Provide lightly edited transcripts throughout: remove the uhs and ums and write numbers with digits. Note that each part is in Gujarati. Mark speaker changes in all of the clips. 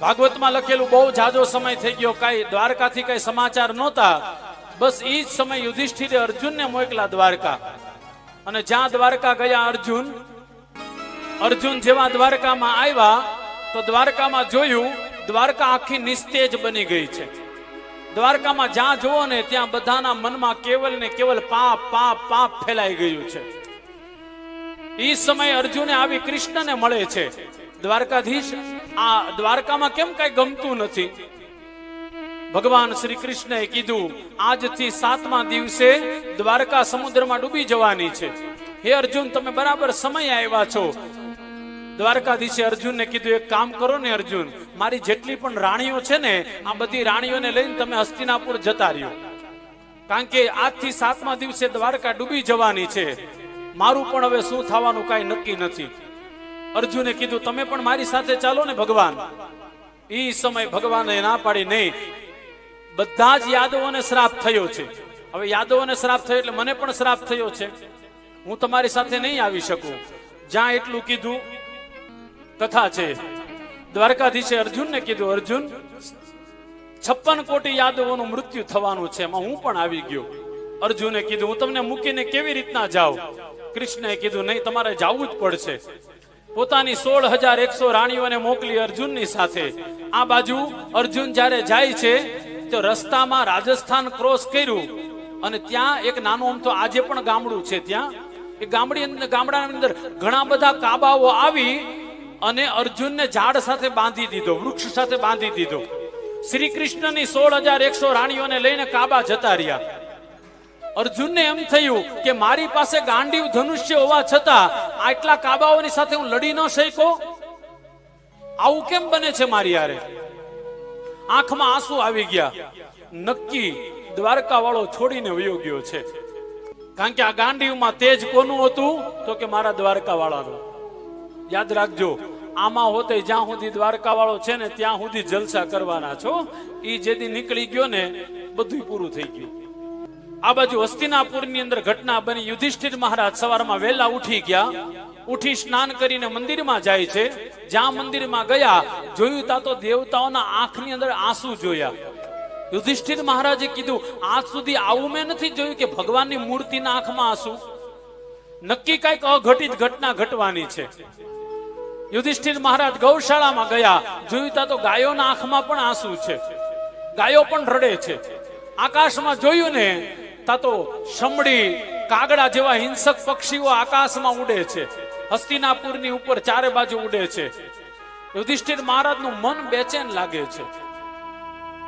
Speaker 1: ભાગવતમાં લખેલું બહુ જાજો સમય થઈ ગયો, કઈ દ્વારકાથી કઈ સમાચાર નહોતા. બસ એ જ સમય યુધિષ્ઠિરે અર્જુનને મોકલા દ્વારકા. અને જ્યાં દ્વારકા ગયા અર્જુન જેવા દ્વારકામાં આવ્યા તો દ્વારકામાં જોયું, દ્વારકા આખી નિસ્તેજ બની ગઈ છે. દ્વારકામાં જ્યાં જોવો ને ત્યાં બધાના મનમાં કેવલ ને કેવલ પાપ પાપ પાપ ફેલાઈ ગયું છે. એ સમયે અર્જુને આવી કૃષ્ણને મળે છે. દ્વારકાધીશ, આ દ્વારકામાં કેમ કઈ ગમતું નથી? ભગવાન શ્રી કૃષ્ણએ કીધું, આજથી 7મા દિવસે દ્વારકા સમુદ્રમાં ડૂબી જવાની છે. હે અર્જુન, તમે બરાબર સમય આવ્યા છો. દ્વારકાધીશે અર્જુનને કીધું, એક કામ કરો ને અર્જુન, મારી જેટલી પણ રાણીઓ છે ને, આ બધી રાણીઓને લઈને તમે હસ્તિનાપુર જતા રહ્યો. કારણ કે આજથી 7મા દિવસે દ્વારકા ડૂબી જવાની છે. મારું પણ હવે શું થવાનું કાંઈ નક્કી નથી. અર્જુને કીધું, તમે પણ મારી સાથે ચાલો ને ભગવાન. એ સમય ભગવાને ના પાડી, નહીં. બધા જ યાદવોને શ્રાપ થયો છે. હવે યાદવોને શ્રાપ થયો એટલે મને પણ શ્રાપ થયો છે. હું તમારી સાથે નહીં આવી શકું. જ્યાં એટલું કીધું, કથા છે. દ્વારકાધીશે અર્જુનને કીધું, અર્જુન, 56 કોટી યાદવોનું મૃત્યુ થવાનું છે, એમાં હું પણ આવી ગયો. અર્જુને કીધું, હું તમને મૂકીને કેવી રીતના જાઉં? કૃષ્ણએ કીધું, નહીં, તમારે જવું જ પડશે. પોતાની 16,100 રાણીઓને મોકલી અર્જુનની સાથે. આ બાજુ અર્જુન જ્યારે જાય છે તો રસ્તામાં રાજસ્થાન ક્રોસ કર્યું અને ત્યાં એક નાનું આમ તો આજે પણ ગામડું છે. ત્યાં એ ગામડાની અંદર ઘણા બધા કાબાઓ આવી અને અર્જુનને ઝાડ સાથે બાંધી દીધો, વૃક્ષ સાથે બાંધી દીધો. શ્રી કૃષ્ણની 16,100 રાણીઓને લઈને કાબા જતા રહ્યા. અર્જુનને એમ થયું કે મારી પાસે ગાંડીવ ધનુષ્ય હોવા છતાં આટલા કાબાઓની સાથે હું લડી ન શક્યો. આવું કેમ બને છે મારી યારે? આંખમાં આંસુ આવી ગયા. નક્કી દ્વારકા વાળો છોડીને વયો ગયો છે. કારણ કે આ ગાંડીવમાં તેજ કોનું હતું? તો કે મારા દ્વારકા વાળાનું. યાદ રાખજો, આમાં હોતે જ્યાં સુધી દ્વારકા વાળો છે ને ત્યાં સુધી જલસા કરવાના છો. ઈ જેથી નીકળી ગયો ને બધું પૂરું થઈ ગયું. આ બાજુ હસ્તિનાપુરની અંદર ઘટના બની. યુધિષ્ઠિર મહારાજ સવારમાં વહેલા ઉઠી ગયા. ઉઠી સ્નાન કરીને મંદિરમાં જાય છે. જ્યાં મંદિરમાં ગયા જોયું તા તો દેવતાઓના આંખની અંદર આંસુ જોયા. યુધિષ્ઠિર મહારાજે કીધું, આજ સુધી આવું મેં નથી જોયું કે ભગવાનની મૂર્તિના આંખમાં આંસુ. નક્કી કઈક અઘટિત ઘટના ઘટવાની છે. યુધિષ્ઠિર મહારાજ ગૌશાળામાં ગયા, જોયું તા તો ગાયોના આંખમાં પણ આંસુ છે. ગાયો પણ રડે છે. આકાશમાં જોયું ને તા તો શમડી, કાગડા જેવા હિંસક પક્ષીઓ આકાશમાં ઉડે છે. હસ્તિનાપુરની ઉપર ચારે બાજુ ઉડે છે. યુધિષ્ઠિર મહારાજનું મન બેચેન લાગે છે.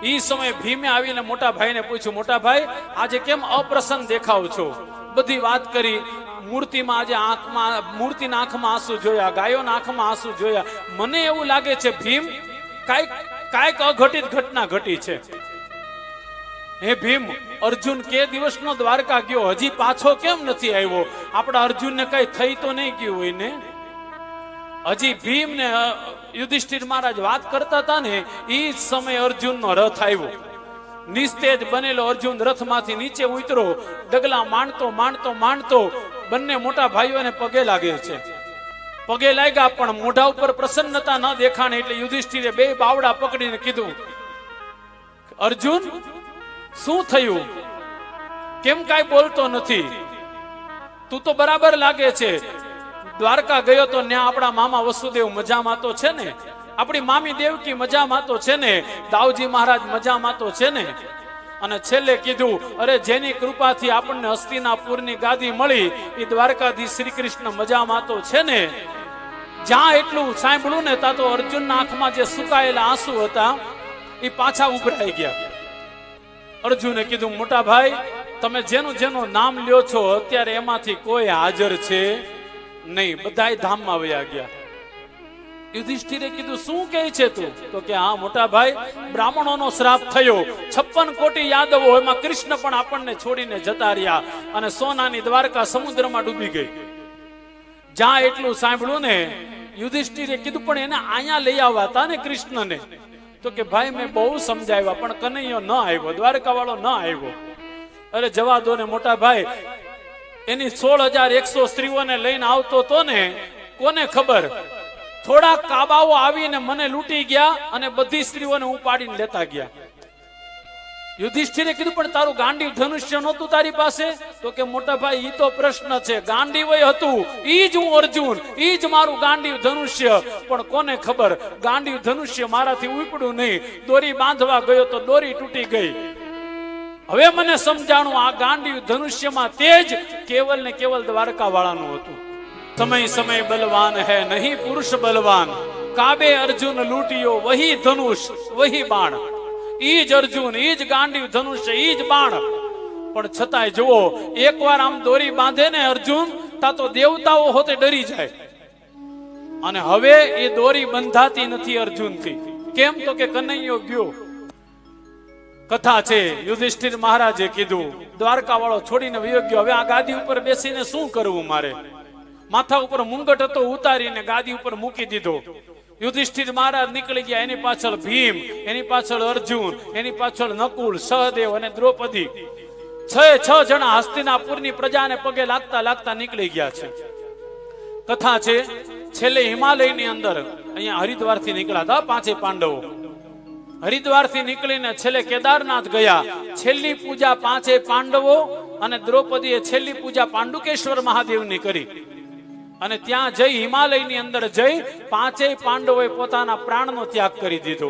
Speaker 1: એ સમયે ભીમે આવીને મોટા ભાઈને પૂછ્યું, મોટા ભાઈ, આજે કેમ અપ્રસન્ન દેખાવ છો? બધી વાત કરી. મૂર્તિમાં આજે મૂર્તિના આંખમાં આંસુ જોયા, ગાયોના આંખમાં આંસુ જોયા. મને એવું લાગે છે ભીમ, કાંઈક અઘટિત ઘટના ઘટી છે. હે ભીમ, અર્જુન કે દિવસનો દ્વારકા ગયો, હજી પાછો કેમ નથી આવ્યો? આપણા અર્જુનને કઈ થઈ તો નહીં ગયું હોય ને? હજી ભીમ ને યુધિષ્ઠિર મહારાજ વાત કરતા હતા ને એ જ સમયે અર્જુનનો રથ આવ્યો. નિસ્તેજ બનેલો અર્જુન રથમાંથી નીચે ઉતરો. ડગલા માંડતો બંને મોટા ભાઈઓને પગે લાગે છે. પગે લાગ્યા પણ મોઢા ઉપર પ્રસન્નતા ન દેખાણી એટલે યુધિષ્ઠિરે બે બાવડા પકડીને કીધું, અર્જુન, શું થયું? કેમ કાંઈ બોલતો નથી? તું તો બરાબર લાગે છે. દ્વારકા ગયો તો ત્યાં આપણા મામા વસુદેવ મજામાં તો છે ને? આપણી મામી દેવકી મજામાં તો છે ને? દાઉજી મહારાજ મજામાં તો છે ને? અને છેલ્લે કીધું, અરે જેની કૃપાથી આપણને હસ્તિનાપુરની ગાદી મળી એ દ્વારકાધીશ શ્રી કૃષ્ણ મજામાં તો છે ને? જ્યાં એટલું સાંભળ્યું ને ત્યાં તો અર્જુનના આંખમાં જે સુકાયેલા આંસુ હતા એ પાછા ઉભરાઈ ગયા. અર્જુને કીધું, મોટા ભાઈ, તમે જેનું નામ લ્યો છો અત્યારે એમાંથી કોઈ હાજર છે નહીં, બધાય ધામમાં વયા ગયા. યુધિષ્ઠિરે કીધું, શું કહે છે તું? તો કે હા મોટા ભાઈ, બ્રાહ્મણોનો શ્રાપ થયો. 56 કોટી યાદવો, એમાં કૃષ્ણ પણ આપણને છોડીને જતા રહ્યા અને સોનાની દ્વારકા સમુદ્રમાં ડૂબી ગઈ. જ્યાં એટલું સાંભળ્યું ને યુધિષ્ઠિરે કીધું, પણ એને અહીંયા લઈ આવવા હતા ને કૃષ્ણને? તો કે ભાઈ, મેં બહુ સમજાવ્યા પણ કનૈયો ન આવ્યો, દ્વારકા વાળો ન આવ્યો. અરે જવા દો ને મોટા ભાઈ, એની 16,100 સ્ત્રીઓને લઈને આવતો તો ને, કોને ખબર થોડા કાબાઓ આવીને મને લૂંટી ગયા અને બધી સ્ત્રીઓને ઉપાડીને લેતા ગયા. યુધિષ્ઠિરે કીધું, પણ તારું ગાંડીવ ધનુષ્ય નહોતું તારી પાસે? તો કે મોટા ભાઈ, ઈ તો પ્રશ્ન છે. ગાંડીવય હતું, ઈ જ હું અર્જુન, ઈ જ મારું ગાંડીવ ધનુષ્ય. પણ કોને ખબર, ગાંડીવ ધનુષ્ય મારાથી ઉપડ્યું નહીં. દોરી બાંધવા ગયો તો દોરી તૂટી ગઈ. હવે મને સમજાણું, આ ગાંડીવ ધનુષ્યમાં તેજ કેવલ ને કેવલ દ્વારકા વાળાનું હતું. સમય સમય બલવાન હૈ નહીં પુરુષ બલવાન, કાબે અર્જુન લૂંટિયો વહી ધનુષ વહી બાણ. ઈ જ અર્જુન, ઈ જ ગાંડીવ ધનુષ્ય, ઈ જ બાણ. પણ છતાંય જુઓ, એકવાર આમ દોરી બાંધે ને અર્જુન, તા તો દેવતાઓ હોતે ડરી જાય. અને હવે એ દોરી બંધાતી નથી અર્જુનથી. કેમ? તો કે કનૈયો ગયો. કથા છે, યુધિષ્ઠિર મહારાજે કીધું, દ્વારકા વાળો છોડીને વયો ગયો. હવે આ ગાદી ઉપર બેસીને શું કરવું મારે? માથા ઉપર મુંગટ હતો, ઉતારીને ગાદી ઉપર મૂકી દીધો. યુધિષ્ઠિર મહારાજ નીકળી ગયા. એની પાછળ ભીમ, એની પાછળ અર્જુન, એની પાછળ નકુલ, સહદેવ અને દ્રૌપદી. 6 જણા હસ્તિનાપુરની પ્રજાને પગે લાગતા લાગતા નીકળી ગયા છે. કથા છે, છેલ્લે હિમાલયની અંદર અહીંયા હરિદ્વારથી નીકળ્યા હતા 5 પાંડવો. હરિદ્વારથી નીકળીને છેલ્લે કેદારનાથ ગયા. છેલ્લી પૂજા 5 પાંડવો અને દ્રૌપદીએ છેલ્લી પૂજા પાંડુકેશ્વર મહાદેવની કરી. અને ત્યાં જઈ હિમાલયની અંદર જઈ 5 પાંડવોએ પોતાના પ્રાણનો ત્યાગ કરી દીધો.